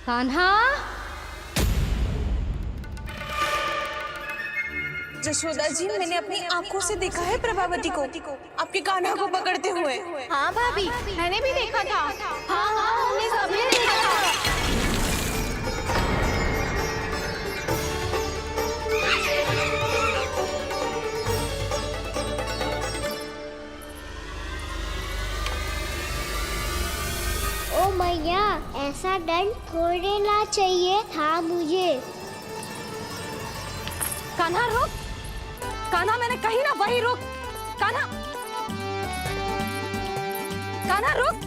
कान्हा, जशोदा जी, मैंने अपनी आंखों से देखा है प्रभावती को आपके कान्हा को पकड़ते हुए। हाँ भाभी, मैंने भी देखा था। हाँ हाँ, हमने सबने देखा था। ओ मैया, ऐसा दंड थोड़े ना चाहिए था मुझे। कान्हा रुक, कान्हा मैंने कही ना वही रुक। कान्हा, कान्हा रुक।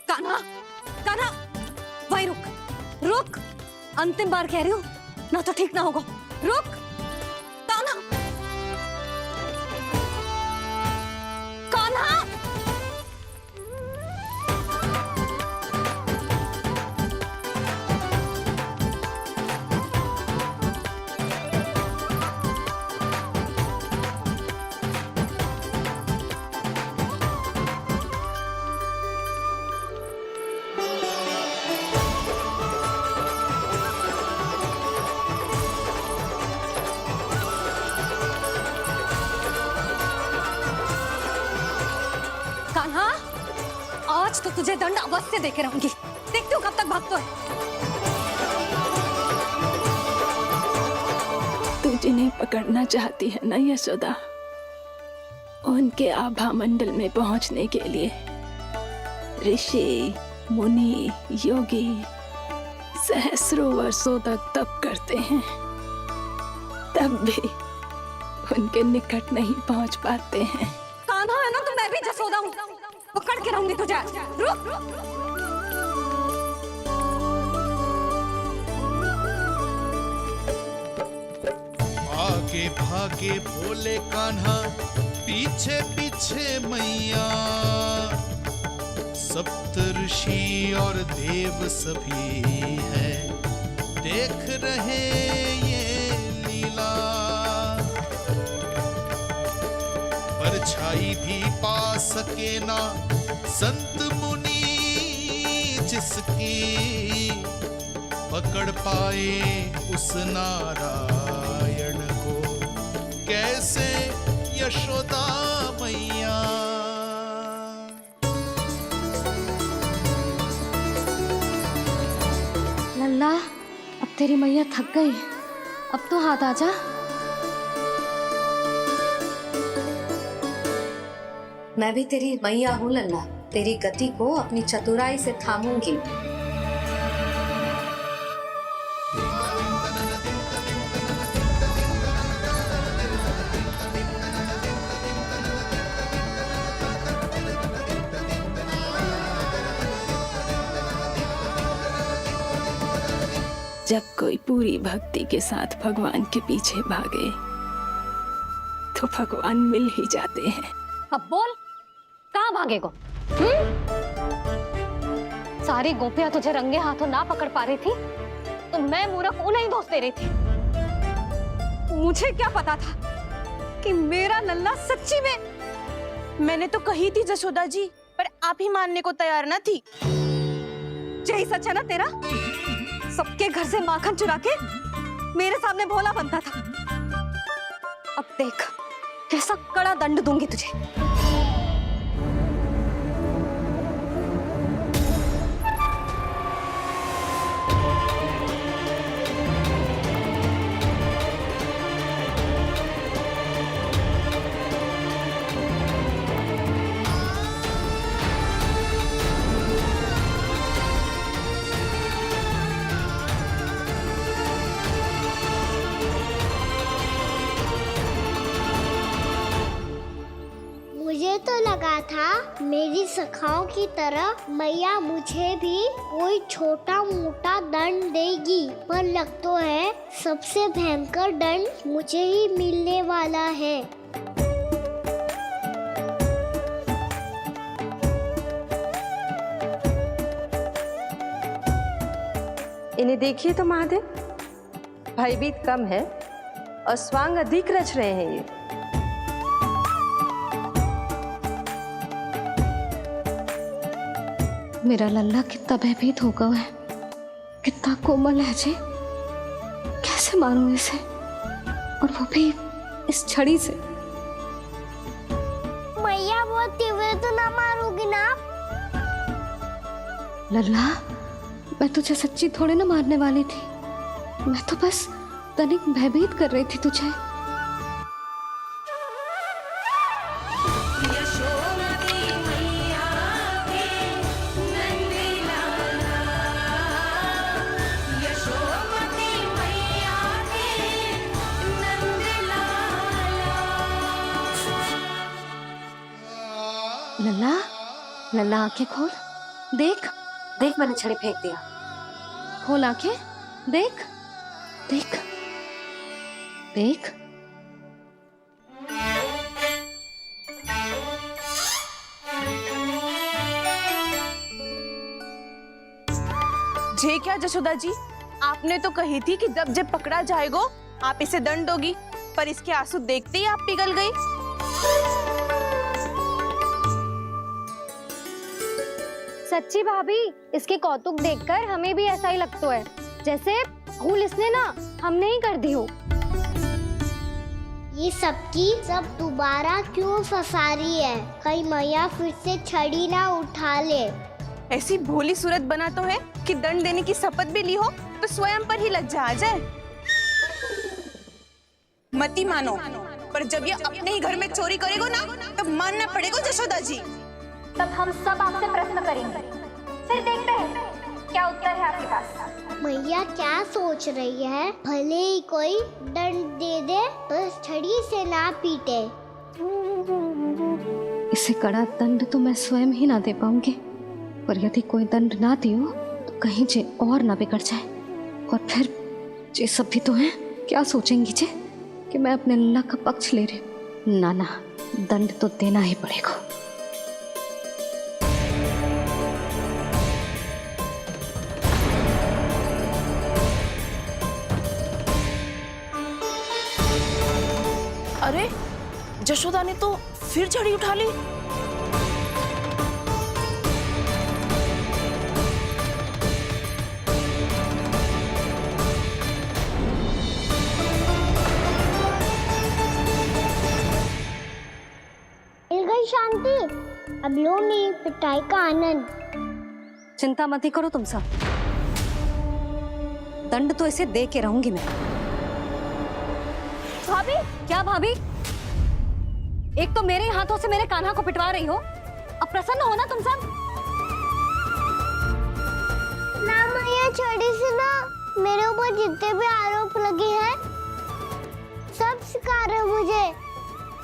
कान्हा, कान्हा वही रुक, रुक। अंतिम बार कह रही हूँ, ना तो ठीक ना होगा। रुक कान्हा, कान्हा। कान्हा, आज तो तुझे दंड अवश्य देके रहूंगी। देखती हूँ कब तक भागता है। तू जिन्हें पकड़ना चाहती है ना यशोदा, उनके आभा मंडल में पहुंचने के लिए ऋषि, मुनि, योगी सहस्रों वर्षों तक तप करते हैं, तब भी उनके निकट नहीं पहुंच पाते हैं। कान्हा है ना, तो मैं भी जसोदा हूँ। पकड़ के रहूंगी तुझे। रुक। आगे भागे बोले कान्हा, पीछे पीछे मैया। सप्तऋषि और देव सभी हैं, देख रहे ये लीला। परछाई भी पा सके ना संत मुनि जिसकी, पकड़ पाए उस नारायण को कैसे यशोदा मैया। लल्ला, अब तेरी मैया थक गई, अब तो हाथ आजा। मैं भी तेरी मैया हूँ लल्ला, तेरी गति को अपनी चतुराई से थामूंगी। जब कोई पूरी भक्ति के साथ भगवान के पीछे भागे तो भगवान मिल ही जाते हैं। अब बोल, कहाँ भागेगो? सारी गोपियां तुझे रंगे हाथों ना पकड़ पा रही थी, तो मैं मूर्ख उन्हें ही दोष दे रही थी। मुझे क्या पता था कि मेरा लल्ला सच्ची में। मैंने तो कही थी जशोदा जी, पर आप ही मानने को तैयार न थी। यही सच है ना तेरा? सबके घर से माखन चुरा के मेरे सामने भोला बनता था। अब देख कैसा कड़ा दंड दूंगी तुझे। मुझे तो लगा था मेरी सखाओं की तरह मैया मुझे भी कोई छोटा मोटा दंड देगी, पर लग तो है सबसे भयंकर दंड मुझे ही मिलने वाला है। इन्हें देखिए तो महादेव, भयभीत कम है और स्वांग अधिक रच रहे हैं ये। मेरा लल्ला कितना भयभीत हो गया है, कितना कोमल है जी। कैसे मारूं इसे, और वो भी इस छड़ी से। मैया बहुत तीव्र तो ना मारोगी ना आप? लल्ला, मैं तुझे सच्ची थोड़े ना मारने वाली थी, मैं तो बस तनिक भयभीत कर रही थी तुझे। लल्ला, लल्ला आंखें खोल, देख देख मैंने छड़ी फेंक दिया। खोल आंखें, देख देख देख। जे क्या जशोदा जी, आपने तो कही थी कि जब जब पकड़ा जाएगा आप इसे दंड दोगी, पर इसके आंसू देखते ही आप पिघल गई। सच्ची भाभी, इसके कौतुक देखकर हमें भी ऐसा ही लगता है, जैसे भूल इसने ना हमने ही कर दी हो। ये सबकी सब दोबारा क्यों फंसा रही है? कहीं मैया फिर से छड़ी ना उठा ले। ऐसी भोली सूरत बना तो है कि दंड देने की शपथ भी ली हो तो स्वयं पर ही लग जा जाए। मती मानो, पर जब ये अपने ही घर में चोरी करेगो ना, तब मानना पड़ेगा जशोदा जी। तब हम सब आपसे प्रश्न करेंगे, फिर देखते हैं क्या उत्तर है आपके पास। मैया क्या सोच रही है? भले ही कोई दंड दे दे, बस छड़ी से ना पीटे। इसे कड़ा दंड तो मैं स्वयं ही ना दे पाऊंगी, पर यदि कोई दंड ना दियो तो कहीं जे और ना बिगड़ जाए, और फिर जे सब भी तो हैं, क्या सोचेंगी जे कि मैं अपने लल्ला का पक्ष ले रही। ना ना, दंड तो देना ही पड़ेगा। अरे जशोदा ने तो फिर छड़ी उठा ली। मिल गई शांति, अब लो मेरी पिटाई का आनंद। चिंता मत ही करो तुम सब, दंड तो इसे दे के रहूंगी मैं। भाभी, क्या भाभी? एक तो मेरे हाथों से मेरे कान्हा को पिटवा रही हो, अब प्रसन्न हो ना तुम सब? ना मैया, छड़ी से ना मेरे ऊपर जितने भी आरोप लगे हैं सब स्वीकार है मुझे,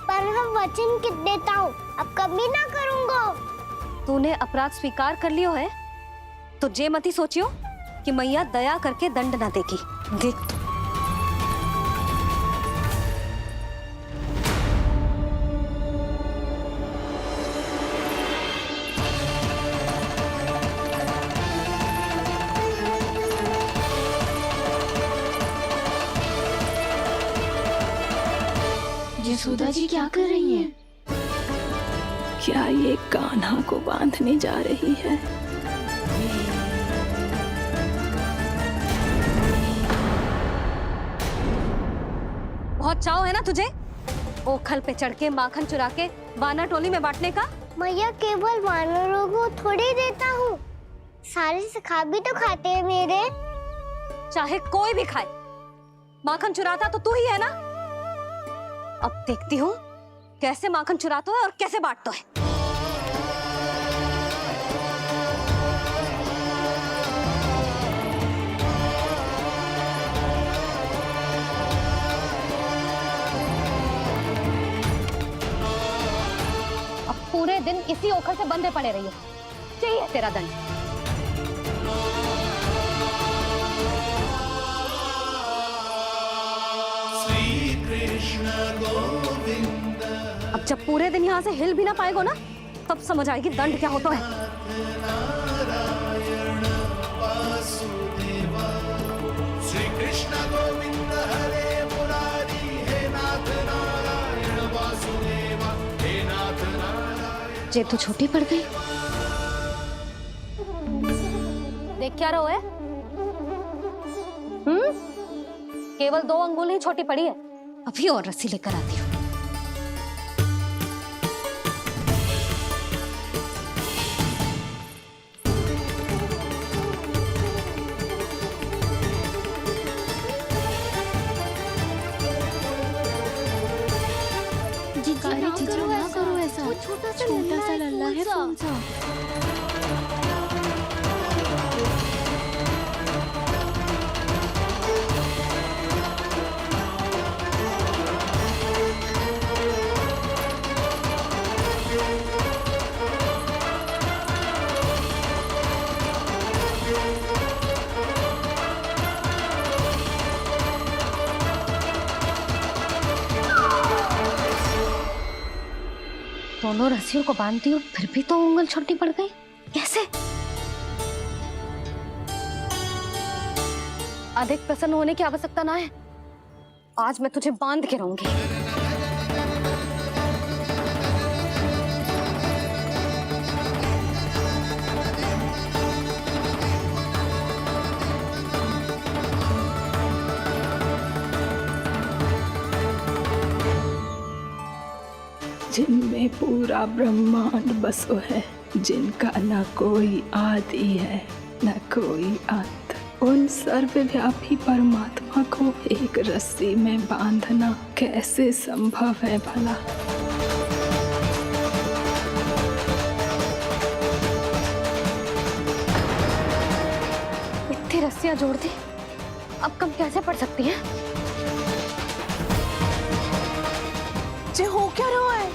पर मैं वचन देता हूँ अब कभी ना करूँगा। तूने अपराध स्वीकार कर लियो है तो जे मती सोचियो कि मैया दया करके दंड ना देगी। देख तू, यशोदा जी क्या कर रही हैं? क्या ये कान्हा को बांधने जा रही है? बहुत चाव है ना तुझे ओखल पे चढ़ के माखन चुरा के बाना टोली में बांटने का? मैया, केवल वानरों को थोड़ी देता हूँ, सारे सखा भी तो खाते हैं मेरे। चाहे कोई भी खाए, माखन चुराता तो तू ही है ना। अब देखती हूँ कैसे माखन चुराता है और कैसे बांटता है। अब पूरे दिन इसी ओखल से बंधे पड़े रहिए, चाहिए तेरा दंड। अब जब पूरे दिन यहाँ से हिल भी ना पाएगो ना, तब समझ आएगी दंड क्या होता है। श्री कृष्ण गोविंद हरे मुरारी, हे नाथ नारायण वासुदेवा, हे नाथ नारायण। जे तो छोटी पड़ गई, देख क्या रहो है? केवल 2 अंगुल ही छोटी पड़ी है, अभी और रस्सी लेकर आती हूँ। अरे जीजू ना करो ऐसा, छोटा सा लल्ला है कौन सा? दोनों रस्सियों को बांधती हूँ, फिर भी तो उंगल छोटी पड़ गई। कैसे? अधिक प्रसन्न होने की आवश्यकता ना है, आज मैं तुझे बांध के रहूंगी। जिनमें पूरा ब्रह्मांड बसो है, जिनका न कोई आदि है न कोई अंत, उन सर्वव्यापी परमात्मा को एक रस्सी में बांधना कैसे संभव है भला? इतनी रस्सियां जोड़ दी, अब कम कैसे पड़ सकती हैं? जे हो क्या रहा है?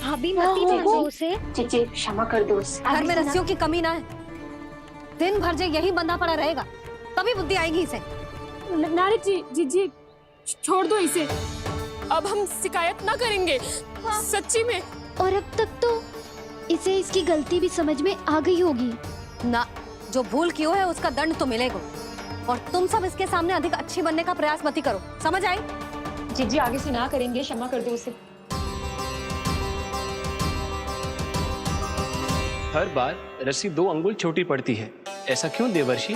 भाभी मत दीजिए उसे। जीजी क्षमा कर दो उसे। घर में रस्सियों की कमी ना है, दिन भर जो यही बंधा पड़ा रहेगा, तभी बुद्धि आएगी इसे। नारी जी जीजी छोड़ दो इसे, अब हम शिकायत ना करेंगे। सच्ची में। और अब तक तो इसे इसकी गलती भी समझ में आ गई होगी ना। जो भूल की है उसका दंड तो मिलेगा, और तुम सब इसके सामने अधिक अच्छी बनने का प्रयास मत ही करो, समझ आई? जीजी आगे से ना करेंगे, क्षमा कर दो उसे। हर बार रस्सी 2 अंगुल छोटी पड़ती है, ऐसा क्यों देवर्षि?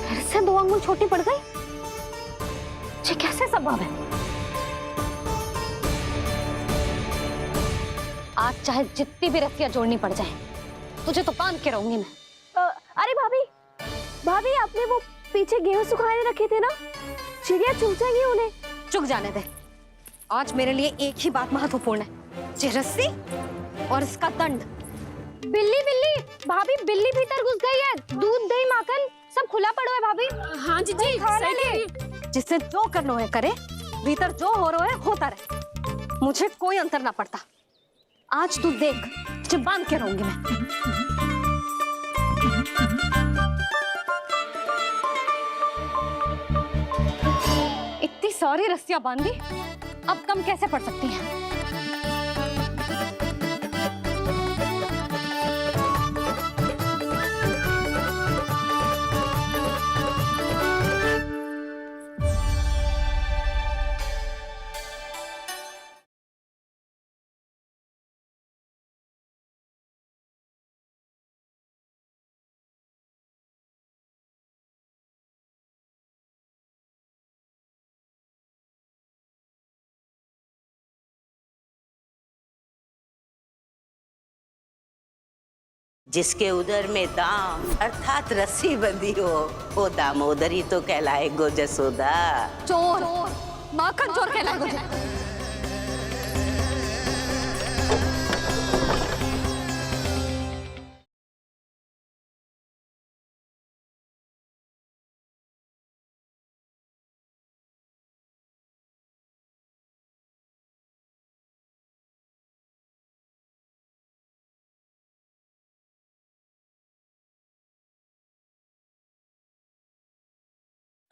फिर से 2 अंगुल छोटी पड़ गई? ये कैसे संभव है? आज चाहे जितनी भी रस्सियां जोड़नी पड़ जाए, तुझे तो बांध के रहूंगी मैं। अरे भाभी, भाभी आपने वो पीछे गेहूं सुखाने रखे थे ना, चिड़िया चुग जाएंगी उन्हें। चुक जाने दे, आज मेरे लिए एक ही बात महत्वपूर्ण है, ये रस्सी और इसका दंड। बिल्ली बिल्ली भाभी, बिल्ली भीतर घुस गई है, दूध दही माखन सब खुला पड़ा है भाभी। हाँ जीजी सही कह रही है। जिससे जो करना है करे, भीतर जो हो रहा है होता रहे, मुझे कोई अंतर ना पड़ता। आज तू देख, तुझे बांध के रहूंगी मैं। इतनी सारी रस्सियां बांधी, अब कम कैसे पड़ सकती हैं? जिसके उदर में दाम अर्थात रस्सी बंधी हो, वो दामोदरी तो कहलाए गो जसोदा। चोर, माखन चोर कहलाए मुझे।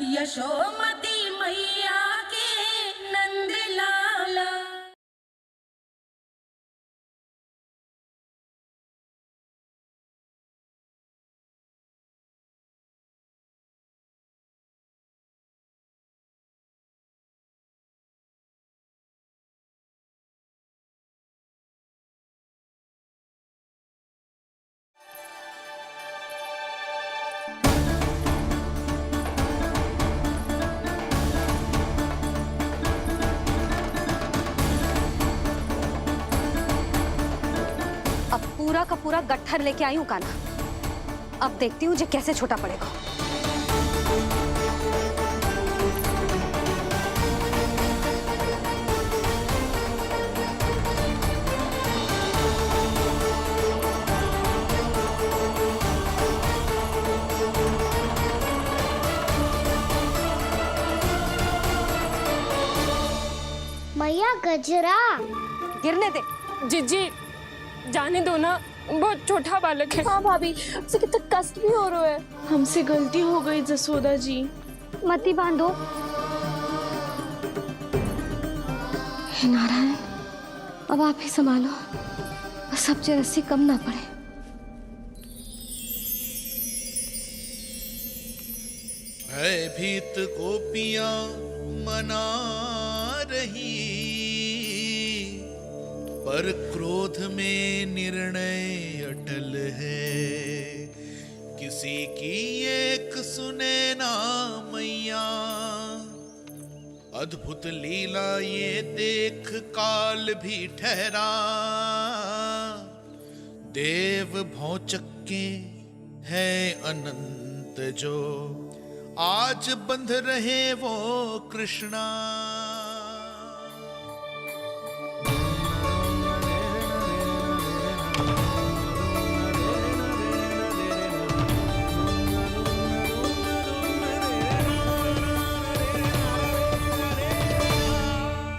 यशोमती मैया अब पूरा का पूरा गट्ठर लेके आई हूँ कान्हा। अब देखती हूँ जे कैसे छोटा पड़ेगा। मैया गजरा। गिरने दे। जीजी जाने दो ना, बहुत छोटा बालक है। हाँ भाभी, उसे कितना कष्ट भी हो रहा है। हमसे गलती हो गई जसोदा जी। मती बांधो। हे नारायण, अब आप ही संभालो, बस अब जे रस्सी कम ना पड़े। भयभीत गोपियां मना रही, पर क्रोध में निर्णय अटल है। किसी की एक सुने ना मैया, अद्भुत लीला ये देख काल भी ठहरा। देव भौचक्के है अनंत जो, आज बंध रहे वो कृष्णा।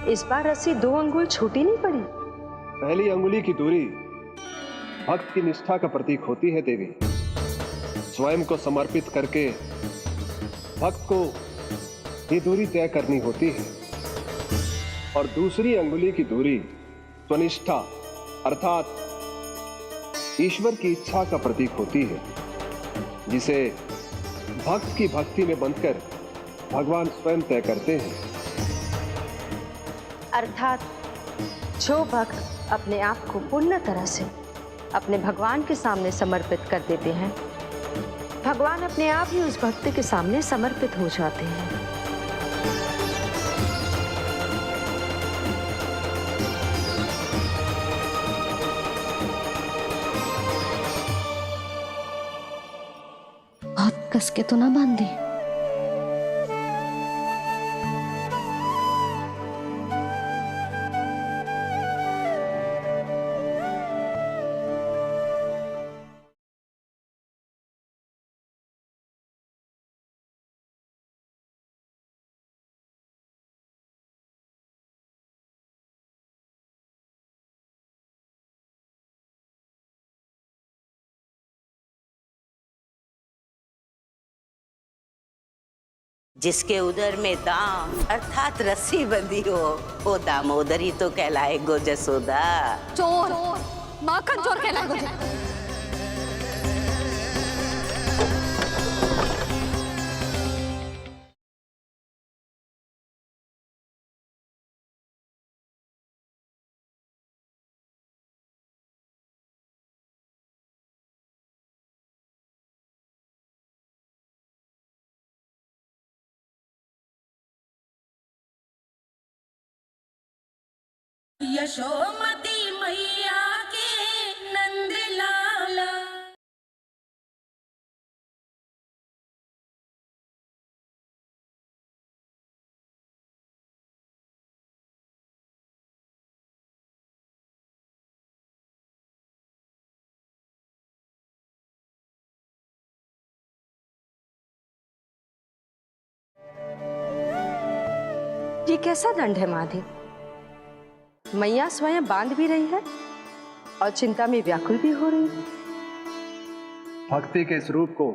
इस बार रस्सी 2 अंगुल छोटी नहीं पड़ी। पहली अंगुली की दूरी भक्त की निष्ठा का प्रतीक होती है देवी। स्वयं को समर्पित करके भक्त को ये दूरी तय करनी होती है। और दूसरी अंगुली की दूरी स्वनिष्ठा अर्थात ईश्वर की इच्छा का प्रतीक होती है, जिसे भक्त की भक्ति में बंधकर भगवान स्वयं तय करते हैं। अर्थात जो भक्त अपने आप को पूर्ण तरह से अपने भगवान के सामने समर्पित कर देते हैं, भगवान अपने आप ही उस भक्त के सामने समर्पित हो जाते हैं। बहुत कस के तो ना बांधी। जिसके उदर में दाम अर्थात रस्सी बंधी हो, वो दामोदर ही तो कहलाए गो जसोदा। चोर, माखन चोर कहलाए गो। यशोमती मैया के नंद लाला। ये कैसा दंड है माधे? मैया स्वयं बांध भी रही है और चिंता में व्याकुल भी हो रही है। भक्ति के इस रूप को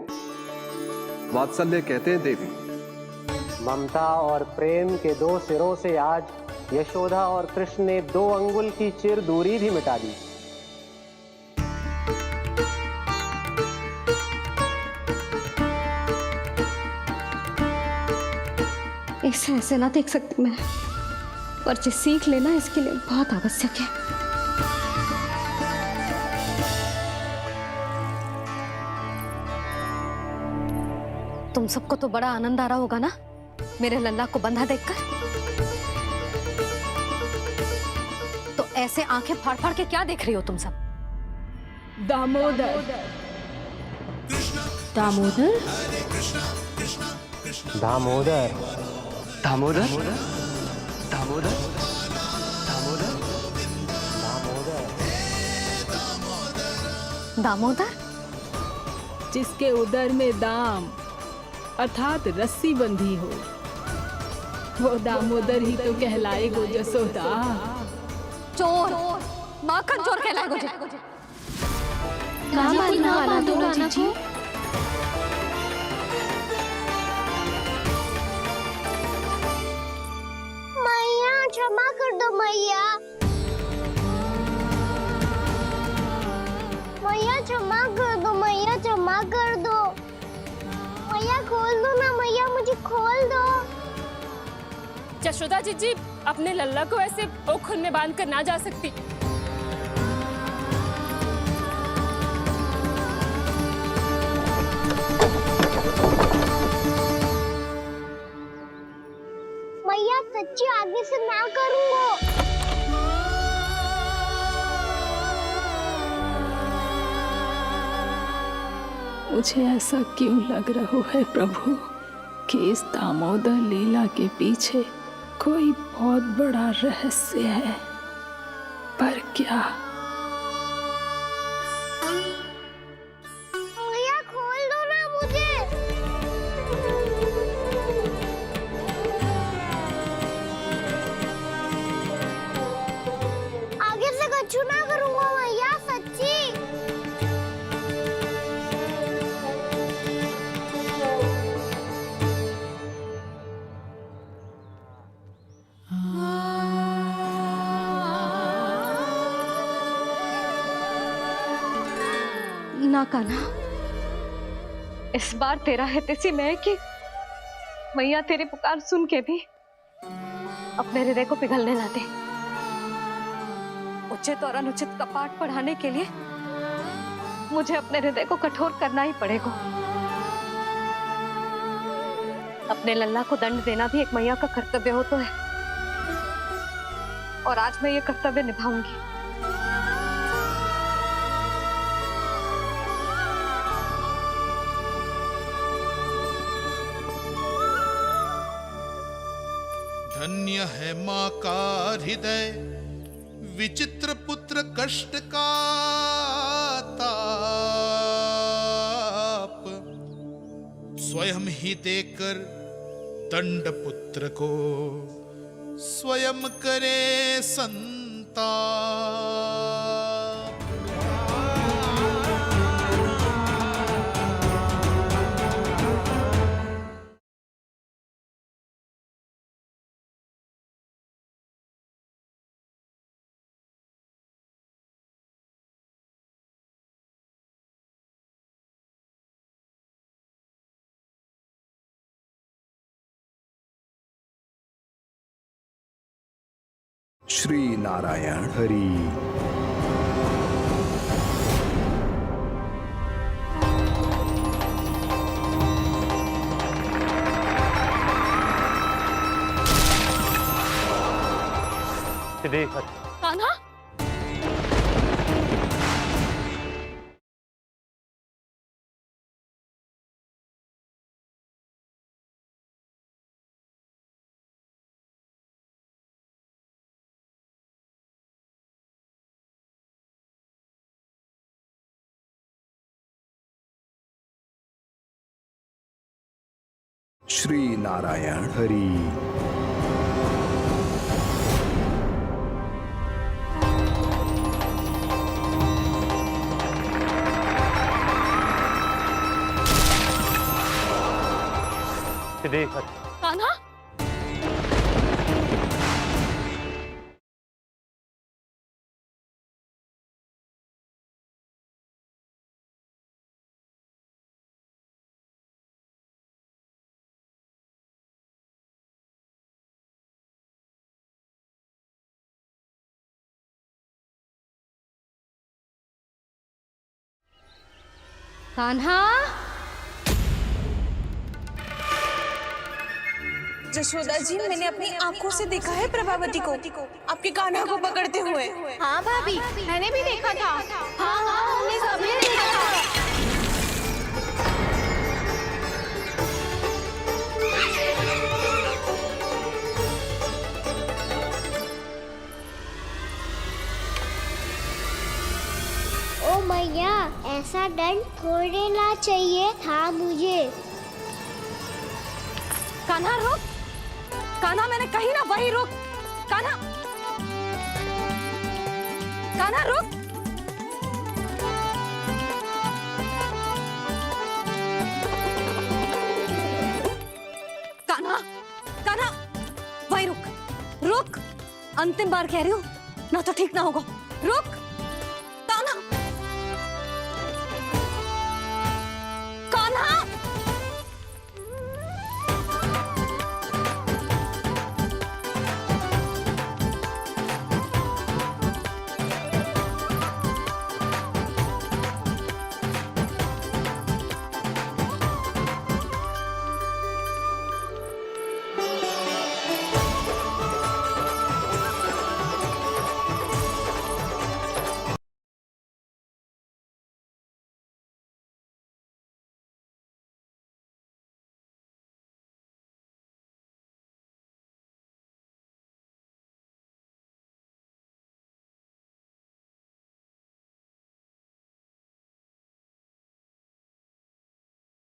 वात्सल्य कहते हैं देवी। ममता और प्रेम के 2 सिरों से आज यशोदा और कृष्ण ने 2 अंगुल की चिर दूरी भी मिटा दी। ऐसे ऐसे ना देख सकती मैं, पर जो सीख लेना इसके लिए बहुत आवश्यक है। तुम सबको तो बड़ा आनंद आ रहा होगा ना मेरे लल्ला को बंधा देखकर। तो ऐसे आंखें फाड़ फाड़ के क्या देख रही हो तुम सब? दामोदर। दामोदर? दामोदर। दामोदर? दामोदर? दामोदर? जिसके उदर में दाम अर्थात रस्सी बंधी हो, वो दामोदर ही तो कहलाएगो जसोदा। चोर, माखन चोर कहलाएगो जे। जी। मैया क्षमा कर दो मैया। मैया क्षमा कर दो, मैया क्षमा कर दो। मैया खोल दो ना मैया, मुझे खोल दो। जशोदा जी अपने लल्ला को ऐसे ओखल में बांध कर ना जा सकती। मैया सच्ची आगे से ना करूँगा। मुझे ऐसा क्यों लग रहा है प्रभु कि इस दामोदर लीला के पीछे कोई बहुत बड़ा रहस्य है, पर क्या? मैया खोल दो ना मुझे। आगे से कछु ना करूँगा मैया, सच्ची। ना कान्हा, इस बार तेरा है तेसी मैं कि मैया तेरी पुकार सुन के भी अपने हृदय को पिघलने ना दे। उचित और अनुचित का पाठ पढ़ाने के लिए मुझे अपने हृदय को कठोर करना ही पड़ेगा। अपने लल्ला को दंड देना भी एक मैया का कर्तव्य हो तो है, और आज मैं ये कर्तव्य निभाऊंगी। धन्य है माँ का हृदय, विचित्र पुत्र कष्ट का ताप, स्वयं ही देकर दंड पुत्र को स्वयं करे संताप। श्री नारायण हरि। कान्हा? श्री नारायण हरि। कान्हा? कान्हा? जशोदा जी, मैंने अपनी आंखों से देखा है प्रभावती को आपके कान्हा को पकड़ते हुए। हाँ भाभी, मैंने भी देखा था। हाँ हाँ, हमने मैया, ऐसा दंड थोड़े ना चाहिए था मुझे। कान्हा रुक, कान्हा मैंने कही ना वही रुक, कान्हा, कान्हा रुक। कान्हा, कान्हा, वही रुक, रुक, अंतिम बार कह रही हूँ, ना तो ठीक ना होगा, रुक, कान्हा, कान्हा।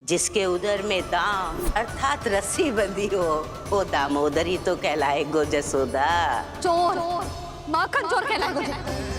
जिसके उदर में दाम अर्थात रस्सी बंधी हो, वो दामोदरी तो कहलाए गो जसोदा। चोर, माखन चोर कहलाए मुझे।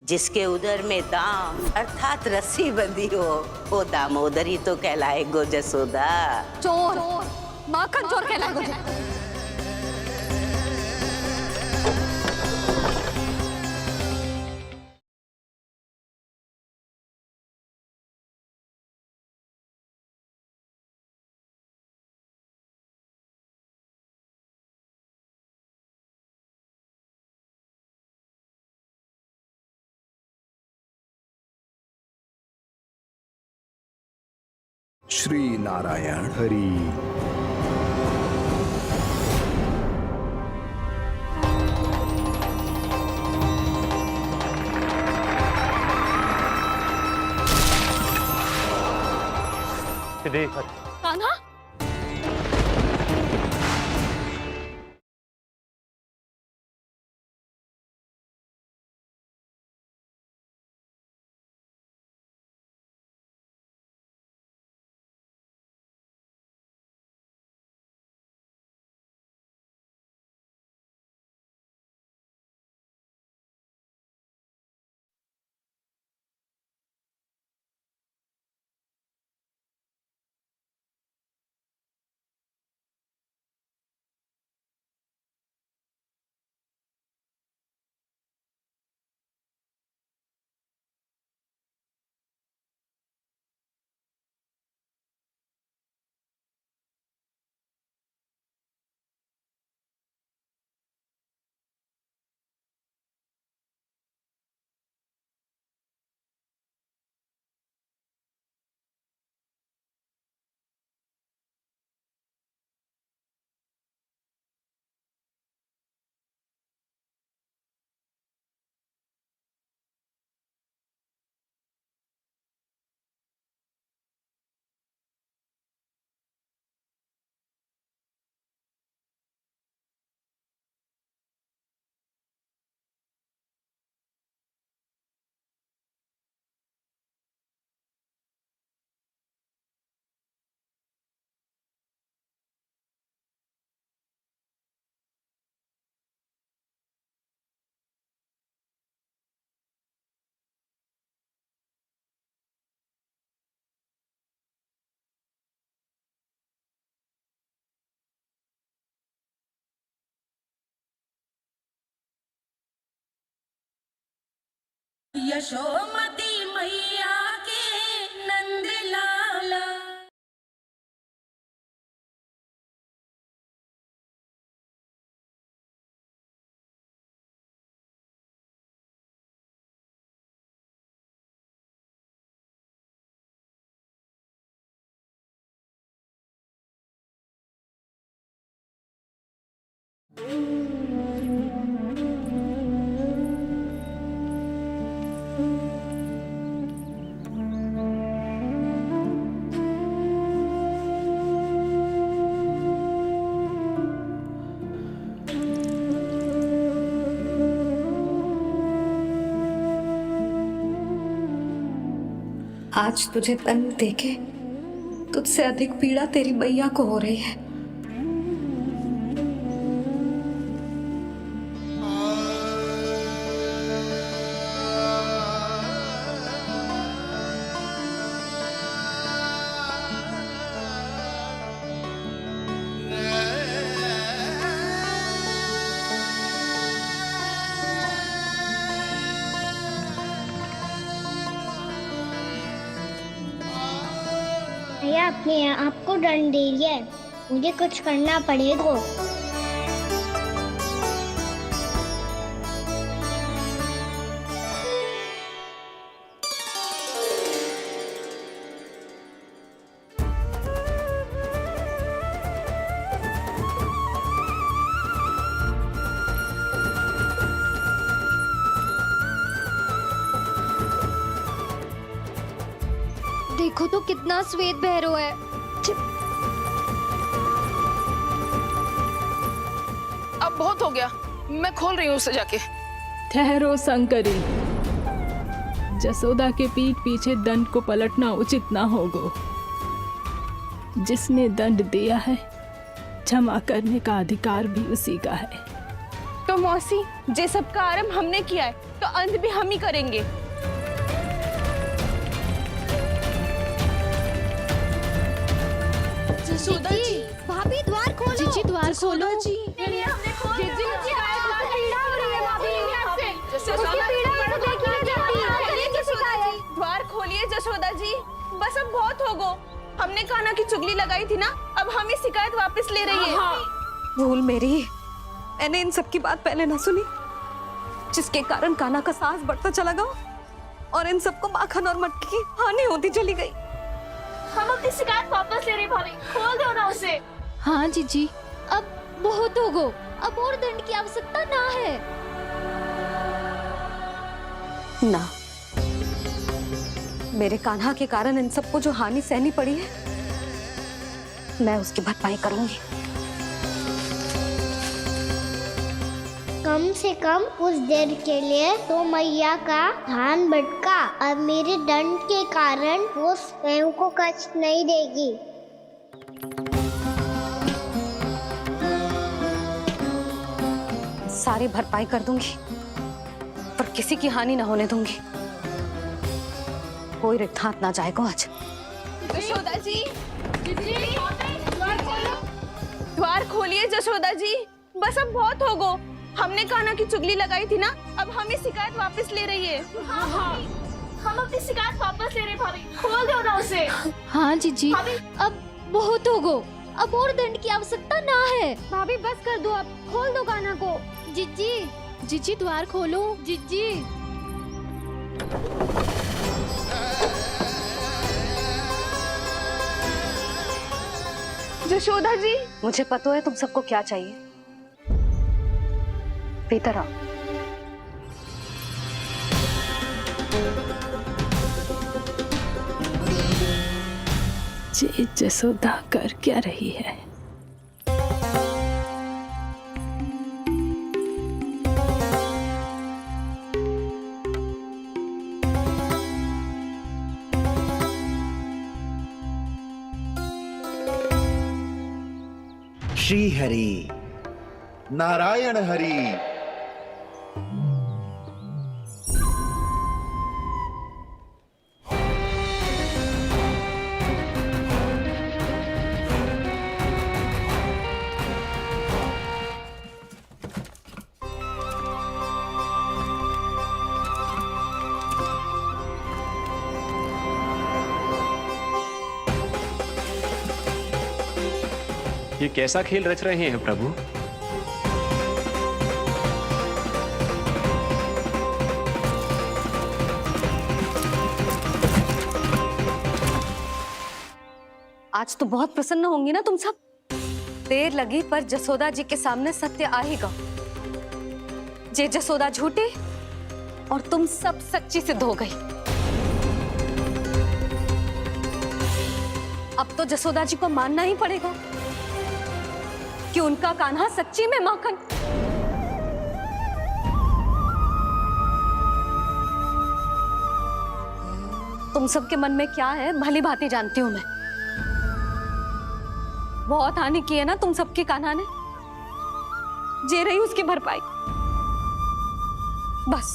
जिसके उदर में दाम अर्थात रस्सी बंधी हो, वो दामोदरी तो कहलाए गो जसोदा। चोर, माखन चोर कहलाए मुझे। श्री नारायण हरि। कान्हा, यशोमती मैया के नंद लाला। आज तुझे दंड देके तुझसे अधिक पीड़ा तेरी मैया को हो रही है। भैया अपने आप को दंड दे रही है, मुझे कुछ करना पड़ेगा। देखो तो कितना श्वेत भैरव है। अब बहुत हो गया, मैं खोल रही हूँ उसे जाके। ठहरो शंकरी, जसोदा के पीठ पीछे दंड को पलटना उचित ना होगा। जिसने दंड दिया है क्षमा करने का अधिकार भी उसी का है। तो मौसी, जे सब का आरंभ हमने किया है तो अंत भी हम ही करेंगे। जसोदा जी, भाभी द्वार खोलो। जीजी द्वार खोलो। जी द्वार खोलिए जसोदा जी, बस अब बहुत हो गो। हमने कान्हा की चुगली लगाई थी ना, अब हम ही शिकायत वापस ले रही है। भूल मेरी, मैंने इन सब की बात पहले ना सुनी, जिसके कारण कान्हा का साहस बढ़ता चला गया और इन सबको माखन और मटकी की हानि होती चली गई। हम अपनी शिकायत वापस ले रहे भाभी, खोल दो ना उसे। हाँ जीजी, अब बहुत हो गो, अब और दंड की आवश्यकता ना है। ना, मेरे कान्हा के कारण इन सबको जो हानि सहनी पड़ी है, मैं उसकी भरपाई करूंगी। कम से कम उस देर के लिए तो मैया का ध्यान भटका और मेरे दंड के कारण वो स्वयं को कष्ट नहीं देगी। सारी भरपाई कर दूंगी, पर किसी की हानि ना होने दूंगी। कोई रिक्त हाथ ना जाएगा आज। जसोदा जी, द्वार खोलिए जसोदा जी, बस अब बहुत हो गो। हमने कान्हा की चुगली लगाई थी ना, अब हम ही शिकायत वापस ले रही है। हम अपनी शिकायत वापस ले रहे भाभी, खोल दो ना उसे। हाँ जीजी, अब बहुत हो गो, अब और दंड की आवश्यकता ना है। भाभी बस कर दो, अब खोल दो कान्हा को। जीजी, जीजी द्वार खोलो। जीजी, जसोदा जी, मुझे पता है तुम सबको क्या चाहिए। भीतर आओ। ये जसोदा कर क्या रही है? श्री हरि नारायण हरि। ये कैसा खेल रच रहे हैं प्रभु? आज तो बहुत प्रसन्न होंगी ना तुम सब। देर लगी पर जसोदा जी के सामने सत्य आएगा। जे जसोदा झूठी और तुम सब सच्ची सिद्ध हो गई। अब तो जसोदा जी को मानना ही पड़ेगा कि उनका कान्हा सच्ची में माखन। तुम सबके मन में क्या है भली भांति जानती हूं मैं। बहुत हानि की है ना तुम सबके कान्हा ने, जे रही उसकी भरपाई। बस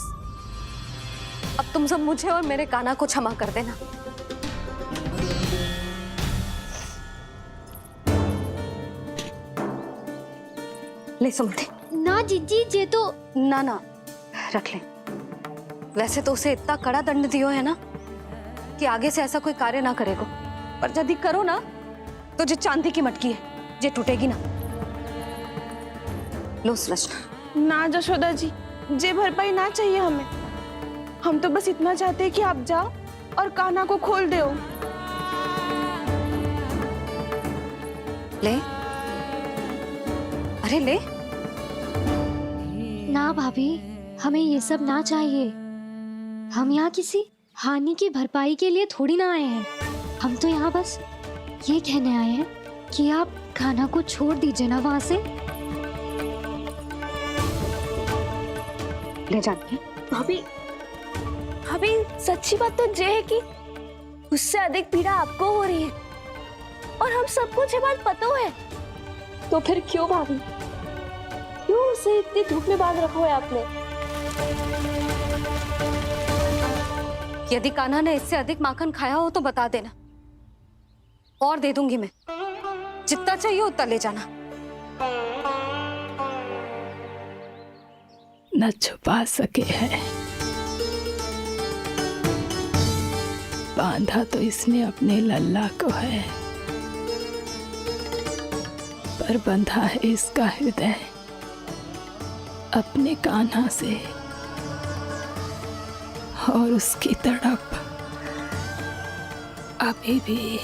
अब तुम सब मुझे और मेरे कान्हा को क्षमा कर देना। ले सुमति। ना जीजी जे तो ना रख ले। वैसे तो उसे इतना कड़ा दंड दियो है ना कि आगे से ऐसा कोई कार्य ना करेगा, पर यदि करो ना तो जो चांदी की मटकी है जे टूटेगी ना। लो सुलक्षणा। ना जशोदा जी, जे भरपाई ना चाहिए हमें। हम तो बस इतना चाहते हैं कि आप जाओ और कान्हा को खोल दो। ले, अरे ले। ना भाभी, हमें ये सब ना चाहिए। हम यहाँ किसी हानि की भरपाई के लिए थोड़ी ना आए हैं। हम तो यहाँ बस ये कहने आए हैं कि आप खाना को छोड़ दीजिए ना वहां से। ले जानिए। भाभी, भाभी सच्ची बात तो ये है कि उससे अधिक पीड़ा आपको हो रही है और हम सबको ये बात पता है। तो फिर क्यों भाभी, क्यों उसे इतनी धूप में बांध रखा है आपने? यदि कान्हा ने इससे अधिक माखन खाया हो तो बता देना, और दे दूंगी मैं। जितना चाहिए उतना ले जाना। न छुपा सके है, बांधा तो इसने अपने लल्ला को है, पर बंधा है इसका हृदय अपने कान्हा से। और उसकी तड़प अभी भी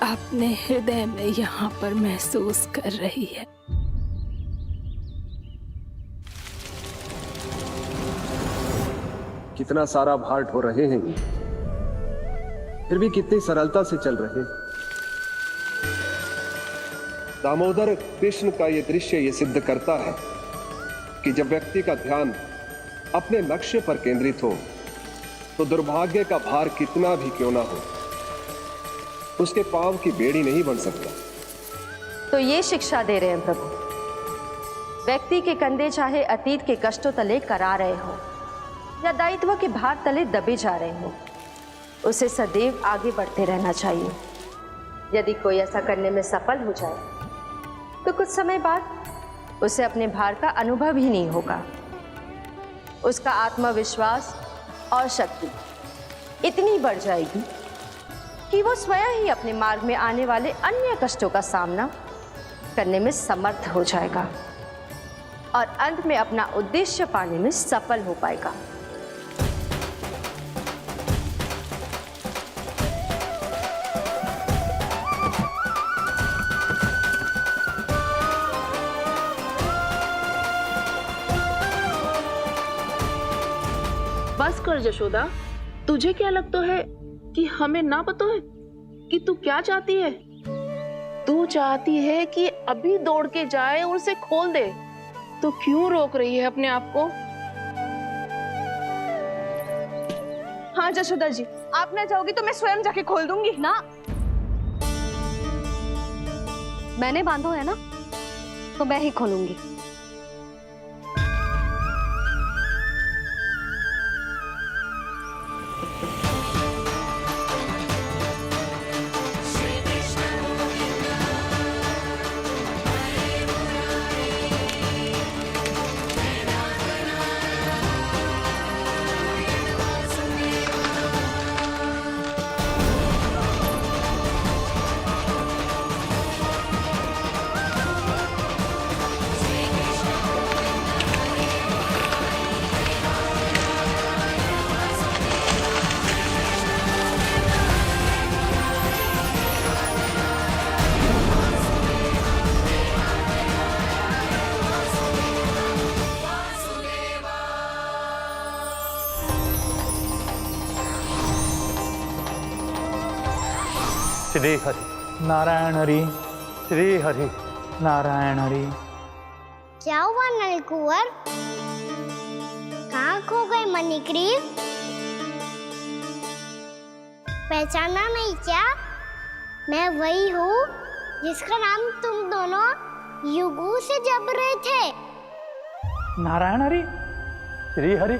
अपने हृदय में यहाँ पर महसूस कर रही है। कितना सारा भार ढो रहे हैं, फिर भी कितनी सरलता से चल रहे हैं। दामोदर कृष्ण का यह दृश्य ये सिद्ध करता है कि जब व्यक्ति का ध्यान अपने लक्ष्य पर केंद्रित हो तो दुर्भाग्य का भार कितना भी क्यों ना हो, उसके पांव की बेड़ी नहीं बन सकता। तो ये शिक्षा दे रहे हैं प्रभु। व्यक्ति के कंधे चाहे अतीत के कष्टों तले करा रहे हो या दायित्व के भार तले दबे जा रहे हो, उसे सदैव आगे बढ़ते रहना चाहिए। यदि कोई ऐसा करने में सफल हो जाए तो कुछ समय बाद उसे अपने भार का अनुभव ही नहीं होगा। उसका आत्मविश्वास और शक्ति इतनी बढ़ जाएगी कि वो स्वयं ही अपने मार्ग में आने वाले अन्य कष्टों का सामना करने में समर्थ हो जाएगा और अंत में अपना उद्देश्य पाने में सफल हो पाएगा। बस कर जशोदा, तुझे क्या लगता है कि हमें ना पता है कि तू क्या चाहती है? तू चाहती है कि अभी दौड़ के जाए और उसे खोल दे, तो क्यों रोक रही है अपने आप को? हाँ जशोदा जी, आप ना जाओगी तो मैं स्वयं जाके खोल दूंगी ना। मैंने बांधो है ना, तो मैं ही खोलूंगी। श्री हरि नारायण हरि, श्री हरि नारायण हरि। क्या हुआ नलकुंवर? कहाँ खो गए मणिग्रीव? पहचाना नहीं क्या? मैं वही हूँ जिसका नाम तुम दोनों युगों से जप रहे थे। नारायण हरि, श्री हरि।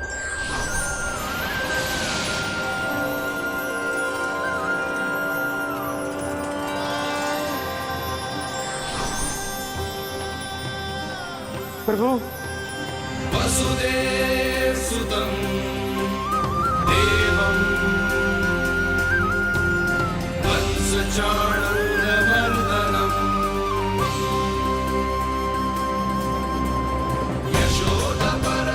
प्रभु वसुदेव सुतं देवं वत्सचाणूरमर्दनम् यशोदपरमानन्दम्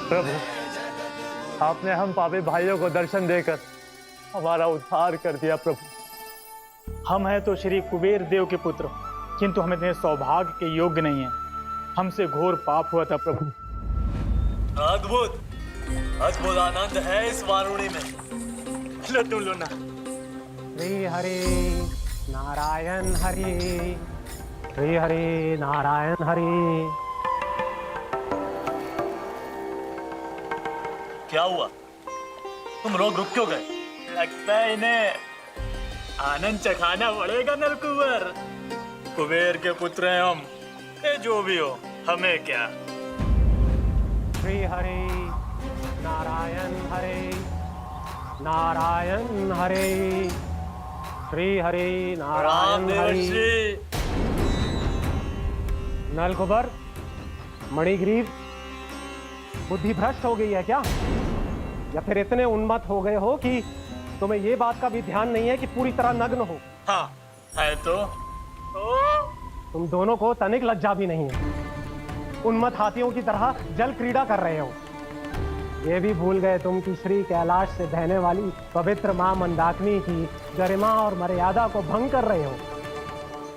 प्रभु, आपने हम पापी भाइयों को दर्शन देकर हमारा उद्धार कर दिया। प्रभु, हम हैं तो श्री कुबेर देव के पुत्र, किंतु हम इतने सौभाग्य के योग्य नहीं हैं। हमसे घोर पाप हुआ था प्रभु। अद्भुत अद्भुत आनंद है इस वारुणी में। लो तुम लो ना। श्री हरि नारायण हरि, श्री हरि नारायण हरि। क्या हुआ? तुम रोग रुक क्यों गए? लगता है इन्हें आनंद चखाना पड़ेगा नलकुंवर। कुबेर के पुत्र हैं हम, ये जो भी हो हमें क्या। श्री हरि नारायण हरि, नारायण हरि, श्री हरि नारायण हरि। नलकुबर, मणिग्रीव, बुद्धि भ्रष्ट हो गई है क्या? या फिर इतने उन्मत्त हो गए हो कि तुम्हें ये बात का भी ध्यान नहीं है कि पूरी तरह नग्न हो? हाँ है तो। तुम दोनों को तनिक लज्जा भी नहीं है। उन्मत्त हाथियों की तरह जल क्रीड़ा कर रहे हो। ये भी भूल गए तुम कि श्री कैलाश से बहने वाली पवित्र मां मंदाकिनी की गरिमा और मर्यादा को भंग कर रहे हो।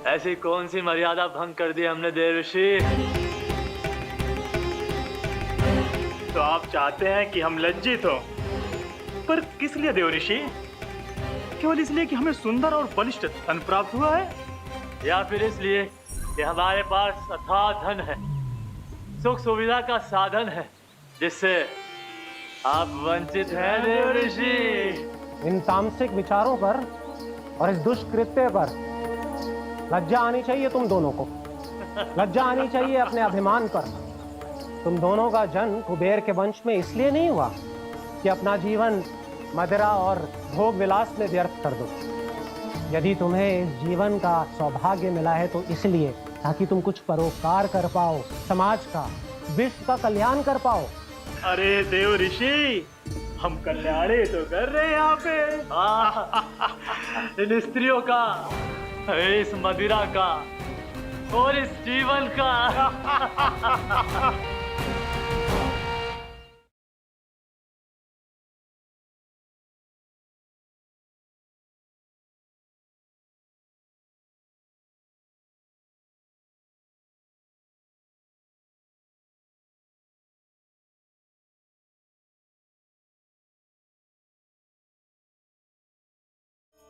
ऐसी कौन सी मर्यादा भंग कर दी हमने देवर्षि? तो आप चाहते हैं कि हम लज्जित हो, पर किस लिए देवऋषि? केवल इसलिए कि हमें सुंदर और बलिष्ठ धन प्राप्त हुआ है, या फिर इसलिए कि हमारे पास अथाह धन है, सुख सुविधा का साधन है, जिससे आप वंचित हैं देवर्षि? इन तामसिक विचारों पर और इस दुष्कृत्य पर लज्जा आनी चाहिए तुम दोनों को। लज्जा आनी चाहिए अपने अभिमान पर। तुम दोनों का जन्म कुबेर के वंश में इसलिए नहीं हुआ कि अपना जीवन मदिरा और भोग विलास में व्यर्थ कर दो। यदि तुम्हें इस जीवन का सौभाग्य मिला है तो इसलिए ताकि तुम कुछ परोपकार कर पाओ, समाज का, विश्व का कल्याण कर पाओ। अरे देवऋषि, हम कल्याणी तो कर रहे हैं यहाँ पे। इन स्त्रियों का, इस मदिरा का और इस जीवन का।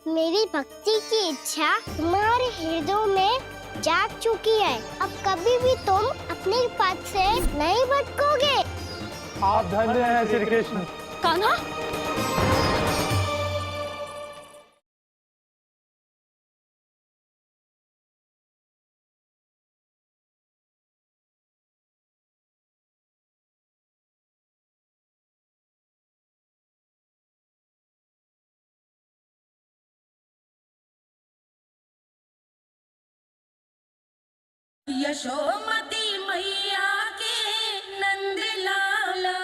मेरी भक्ति की इच्छा तुम्हारे हृदयों में जाग चुकी है। अब कभी भी तुम अपने पथ से नहीं भटकोगे। आप धन्य हैं श्री कृष्ण। कान्हा, यशोमती मैया के नंद लाला।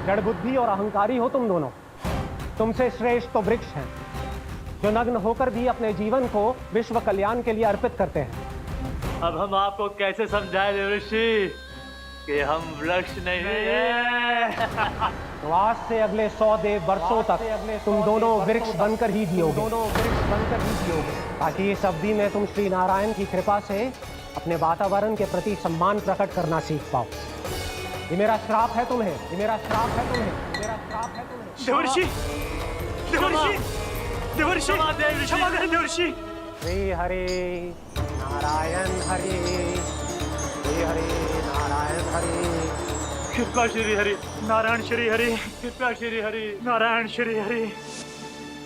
जड़ बुद्धि और अहंकारी हो तुम दोनों। तुमसे श्रेष्ठ तो वृक्ष हैं, जो नग्न होकर भी अपने जीवन को विश्व कल्याण के लिए अर्पित करते हैं। अब हम आपको कैसे समझाएं देवर्षि कि हम वृक्ष नहीं हैं। तो आज से अगले 100 देव वर्षों तक तुम दोनों वृक्ष बनकर ही जियोगे, ताकि इस अवधि में तुम श्री नारायण की कृपा से अपने वातावरण के प्रति सम्मान प्रकट करना सीख पाओ। ये मेरा श्राप है तुम्हें, ये मेरा श्राप है तुम्हें, मेरा श्राप है तुम्हें। देवर्षि, देवर्षि, देवर्षि, क्षमा करें देवर्षि। श्री हरि नारायण हरि, श्री हरि नारायण हरि। कृपा श्री हरि नारायण श्री हरि, कृपा श्री हरि नारायण श्री हरि।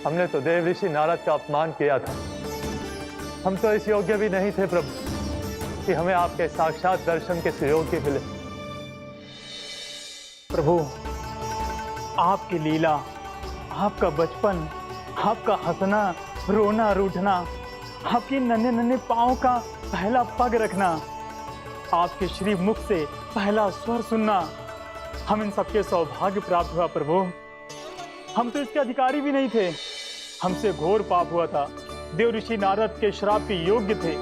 हमने तो देव ऋषि नारद का अपमान किया था। हम तो इस योग्य भी नहीं थे प्रभु कि हमें आपके साक्षात दर्शन के सुयोग्य मिले। प्रभु, आपकी लीला, आपका बचपन, आपका हंसना, रोना, रूठना, आपकी नन्हे नन्हे पाँव का पहला पग रखना, आपके श्री मुख से पहला स्वर सुनना, हम इन सबके सौभाग्य प्राप्त हुआ प्रभु। हम तो इसके अधिकारी भी नहीं थे। हमसे घोर पाप हुआ था, देव ऋषि नारद के श्राप के योग्य थे।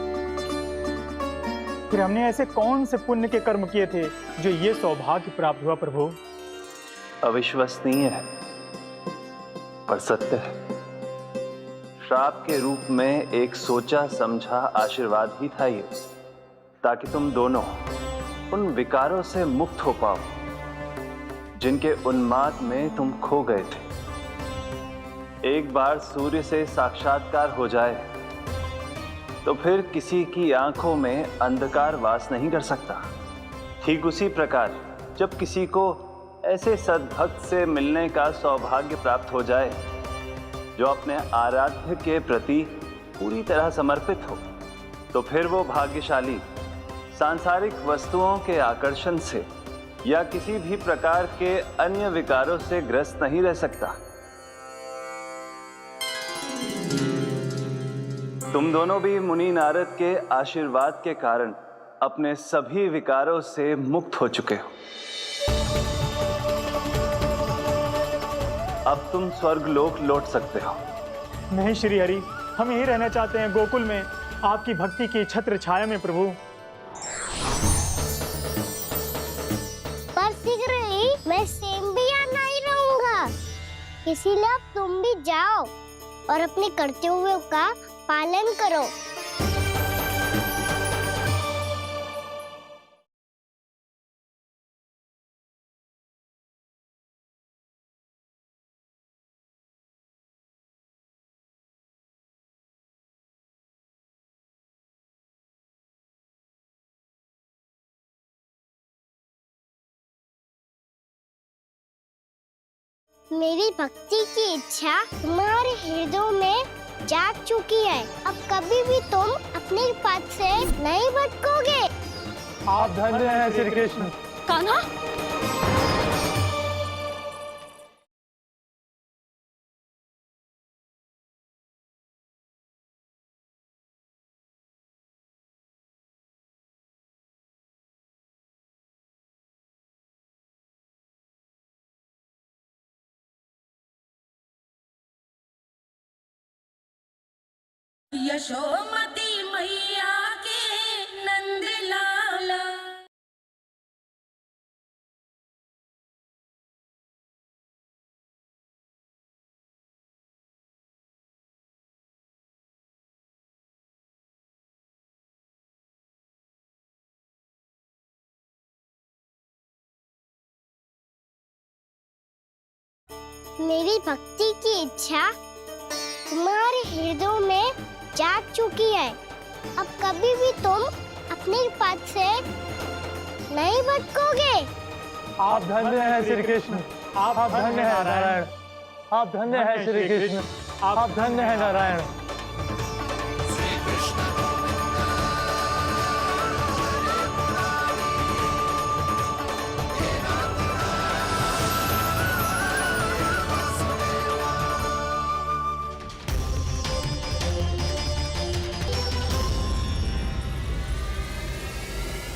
फिर हमने ऐसे कौन से पुण्य के कर्म किए थे जो ये सौभाग्य प्राप्त हुआ प्रभु? अविश्वसनीय है पर सत्य है। श्राप के रूप में एक सोचा समझा आशीर्वाद ही था ये, ताकि तुम दोनों उन विकारों से मुक्त हो पाओ जिनके उन्माद में तुम खो गए थे। एक बार सूर्य से साक्षात्कार हो जाए तो फिर किसी की आंखों में अंधकार वास नहीं कर सकता। ठीक उसी प्रकार जब किसी को ऐसे सद्भक्त से मिलने का सौभाग्य प्राप्त हो जाए जो अपने आराध्य के प्रति पूरी तरह समर्पित हो, तो फिर वो भाग्यशाली सांसारिक वस्तुओं के आकर्षण से या किसी भी प्रकार के अन्य विकारों से ग्रस्त नहीं रह सकता। तुम दोनों भी मुनि नारद के आशीर्वाद के कारण अपने सभी विकारों से मुक्त हो चुके हो। अब तुम स्वर्गलोक लौट सकते हो। नहीं श्री हरि, हम यही रहना चाहते हैं, गोकुल में आपकी भक्ति की छत्र छाया में प्रभु। पर शीघ्र ही मैं सेम्बिया नहीं रहूंगा, इसीलिए अब तुम भी जाओ और अपने कर्तव्यों का पालन करो। मेरी भक्ति की इच्छा तुम्हारे हृदय में जाग चुकी है। अब कभी भी तुम अपने पद से नहीं भटकोगे। आप धन्य हैं श्री कृष्ण। कान्हा, यशोमती मैया के नंद लाला। मेरी भक्ति की इच्छा तुम्हारे हृदय में जाग चुकी है। अब कभी भी तुम अपने पद से नहीं भटकोगे। आप धन्य हैं श्री कृष्ण। आप धन्य हैं नारायण। आप धन्य हैं श्री कृष्ण। आप धन्य हैं नारायण।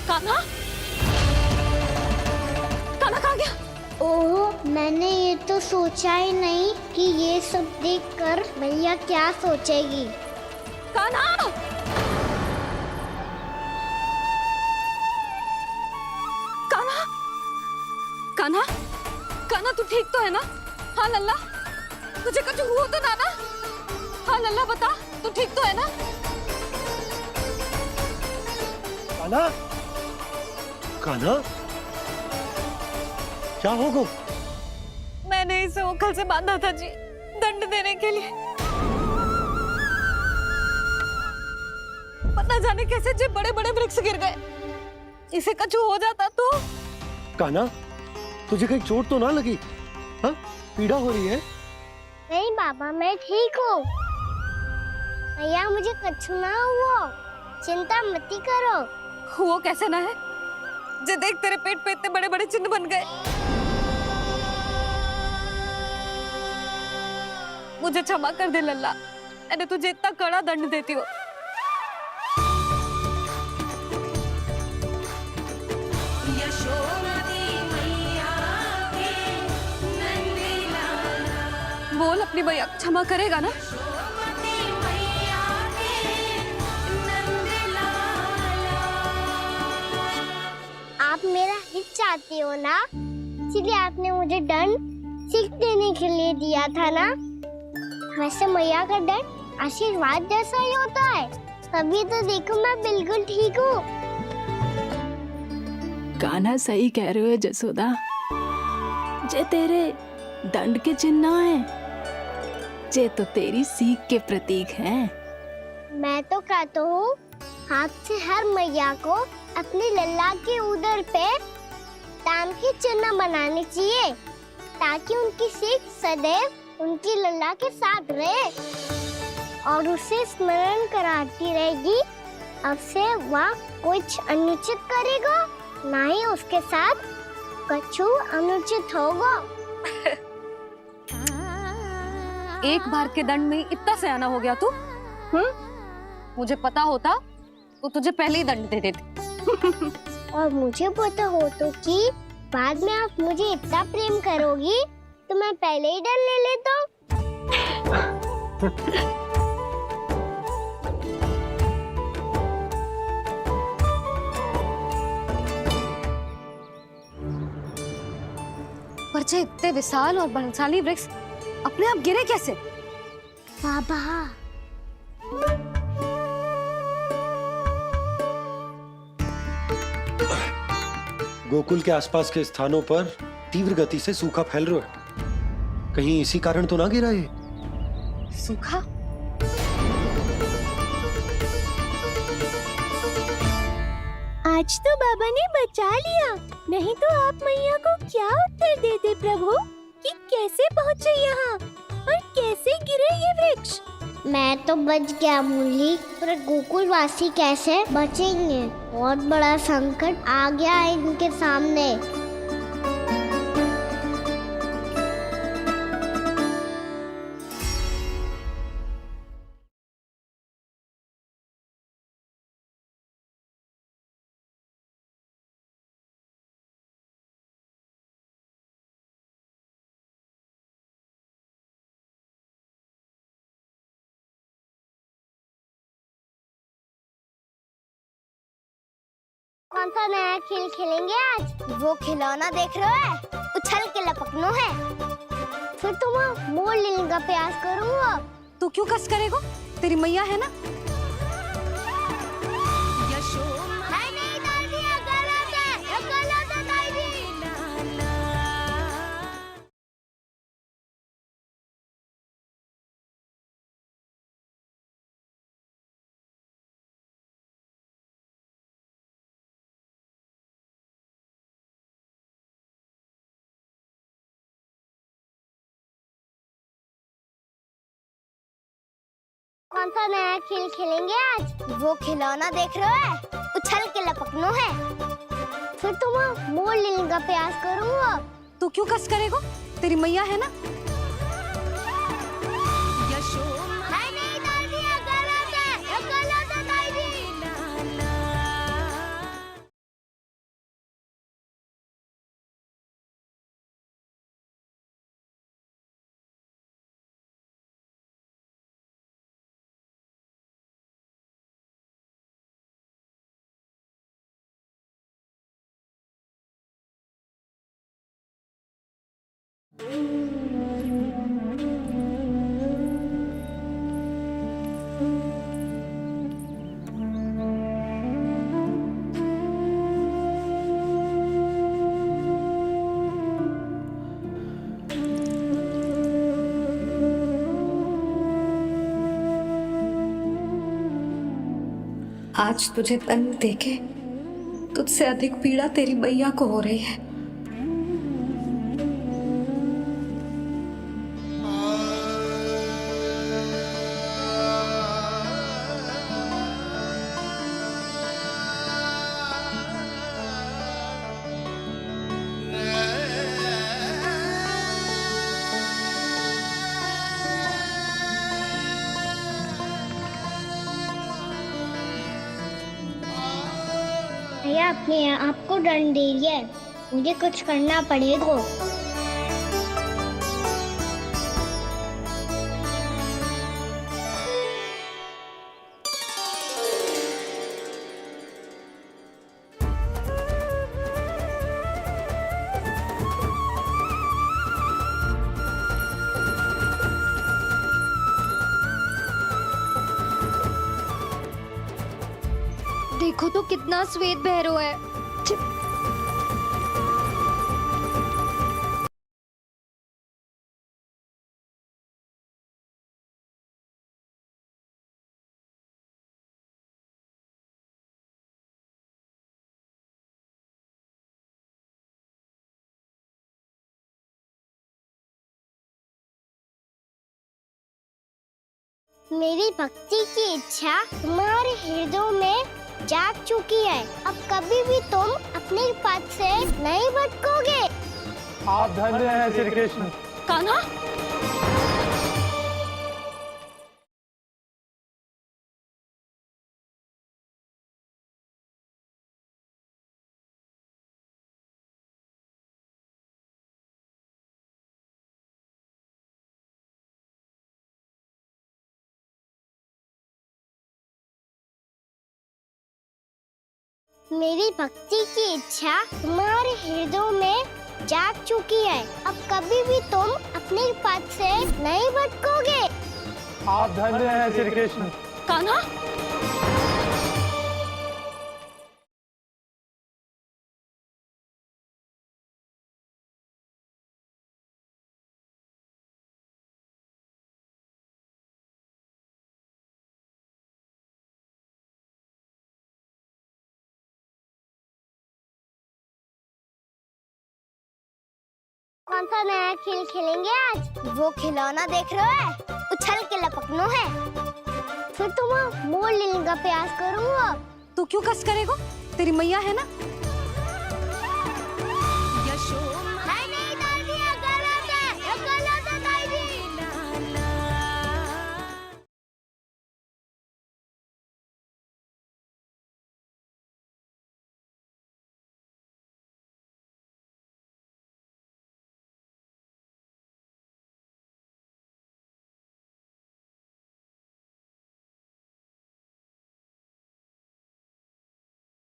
कान्हा, कान्हा कहाँ गया? ओह, मैंने ये तो सोचा ही नहीं कि ये सब देखकर भैया क्या सोचेगी। कान्हा! कान्हा, कान्हा तू ठीक तो है ना? हाँ लल्ला, तुझे कुछ हुआ तो ना? हाँ लल्ला बता, तू ठीक तो है ना? कान्हा, कान्हा, क्या होगा? मैंने इसे ओखल से बांधा था जी, दंड देने के लिए। पता जाने कैसे जे बड़े बड़े वृक्ष गिर गए। इसे कछु हो जाता तो? कान्हा, तुझे कहीं चोट तो ना लगी? हाँ, पीड़ा हो रही है? नहीं बाबा, मैं ठीक हूँ। भैया मुझे कछु ना हुआ, चिंता मत करो। वो कैसे ना है? जे देख तेरे पेट पे इतने बड़े बड़े चिन्ह बन गए। मुझे क्षमा कर दे लल्ला, मैंने तुझे इतना कड़ा दंड देती हूँ। बोल अपनी भैया क्षमा करेगा ना? आप मेरा हित चाहती हो ना, इसलिए आपने मुझे दंड सीख देने के लिए दिया था ना। वैसे मैया का दंड आशीर्वाद जैसा ही होता है, तभी तो देखो मैं बिल्कुल ठीक हूँ। कान्हा सही कह रहे हो जसोदा, जे तेरे दंड के चिन्ह है, जे तो तेरी सीख के प्रतीक हैं। मैं तो कहता हूँ हाथ से हर मैया को अपनी लल्ला के उदर पे दान के चिन्ह बनाने चाहिए, ताकि उनकी सीख सदैव उनकी लल्ला के साथ रहे और उसे स्मरण कराती रहेगी। अब से वह कुछ अनुचित करेगा, ना ही उसके साथ कछु अनुचित होगा। एक बार के दंड में इतना सयाना हो गया तू? मुझे पता होता तो तुझे पहले ही दंड दे देती। और मुझे पता हो तो कि बाद में आप मुझे इतना प्रेम करोगी तो मैं पहले ही दंड ले लेता हूँ। पर जे इतने विशाल और बलशाली वृक्ष अपने आप गिरे कैसे? बाबा, गोकुल के आसपास के स्थानों पर तीव्र गति से सूखा फैल रहा है। कहीं इसी कारण तो ना गिरा ये? सूखा? आज तो बाबा ने बचा लिया, नहीं तो आप मैया को क्या उत्तर देते प्रभु कि कैसे पहुँचे यहाँ और कैसे गिरे ये वृक्ष? मैं तो बच गया मुरली, पर गोकुल वासी कैसे बचेंगे? बहुत बड़ा संकट आ गया है इनके सामने। कौन सा नया खेल खेलेंगे आज? वो खिलौना देख रहे हो, उछल के लपकनो है। फिर तुम मोड़ लेने का प्रयास करूँगा। तू क्यों कष्ट करेगा? तेरी मैया है ना। कौन सा नया खेल खेलेंगे आज? वो खिलौना देख रहे हो, उछल के लपकनो है। फिर तुम मोड़ लेने का प्रयास करूँगा। तू क्यों कष्ट करेगा? तेरी मैया है ना। आज तुझे तन देके तुझसे अधिक पीड़ा तेरी मैया को हो रही है। भैया अपने आप को दंड दे रही है, मुझे कुछ करना पड़ेगा। देखो तो कितना श्वेत भैरव है। मेरी भक्ति की इच्छा तुम्हारे हृदय में जाग चुकी है। अब कभी भी तुम अपने पथ से नहीं भटकोगे। आप धन्य हैं श्री कृष्ण। कान्हा, मेरी भक्ति की इच्छा तुम्हारे हृदय में जाग चुकी है। अब कभी भी तुम अपने पथ से नहीं भटकोगे। आप धन्य हैं श्री कृष्ण। कान्हा, कौन सा नया खेल खेलेंगे आज? वो खिलौना देख रहे हो, उछल के लपकनो है। फिर तुम मोड़ लेने का प्रयास करूँगा। तू क्यों कष्ट करेगा? तेरी मैया है ना,